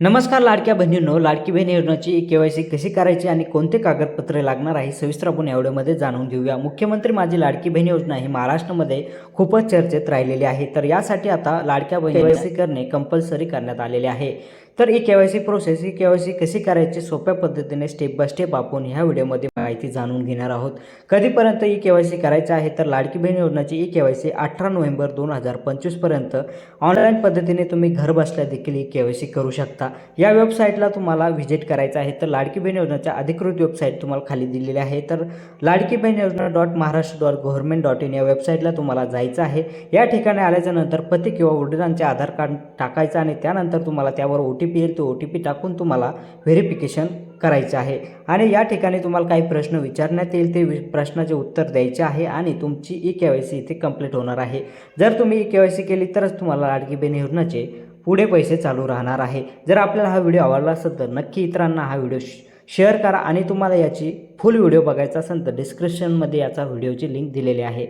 नमस्कार लाडक्या बहिणींनो, लाडकी बहीण योजनेची के.वाय.सी कशी करायची आणि कोणते कागदपत्रे लागणार आहे सविस्तर आपण या व्हिडिओमध्ये जाणून घेऊया। मुख्यमंत्री माझी लाडकी बहीण योजना ही महाराष्ट्रामध्ये खूपच चर्चेत राहिलेली आहे। तर यासाठी आता लाडक्या बहिणी के.वाय.सी करणे कंपल्सरी करण्यात आलेले आहे। तर ही के.वाय.सी प्रोसेस ही के.वाय.सी कशी करायची सोप्या पद्धतीने स्टेप बाय स्टेप आपण ह्या व्हिडिओमध्ये माहिती जाणून घेणार आहोत। कधीपर्यंत ही के.वाय.सी करायची आहे तर लाडकी बहीण योजनेची ही के.वाय.सी 18 नोव्हेंबर 2025 पर्यंत ऑनलाईन पद्धतीने तुम्ही घर बसल्या देखील ही के.वाय.सी करू शकता। या वेबसाईटला तुम्हाला व्हिजिट करायचं आहे। तर लाडकी बहीण योजनेच्या अधिकृत वेबसाईट तुम्हाला खाली दिलेली आहे। तर लाडकी बहीण योजना .महाराष्ट्र.gov.in या वेबसाईटला तुम्हाला जायचं आहे। या ठिकाणी आल्याच्या नंतर पती किंवा वडिलांचे आधार कार्ड टाकायचं आणि त्यानंतर तुम्हाला त्यावर OTP येईल। तो OTP टाकून तुम्हाला व्हेरिफिकेशन करायचे आहे आणि या ठिकाणी तुम्हाला काही प्रश्न विचारण्यात येईल, ते प्रश्नाचे उत्तर द्यायचे आहे आणि तुमची ई के.वाय.सी इथे कंप्लीट होणार आहे। जर तुम्ही ई के.वाय.सी केली तरच तुम्हाला लाडकी बहीण योजनेचे पुढे पैसे चालू राहणार आहे। जर आपल्याला हा व्हिडिओ आवडला असेल तर नक्की इतरांना हा व्हिडिओ शेअर करा आणि तुम्हाला याची फुल व्हिडिओ बघायचा असेल तर डिस्क्रिप्शनमध्ये याचा व्हिडिओची लिंक दिलेली आहे।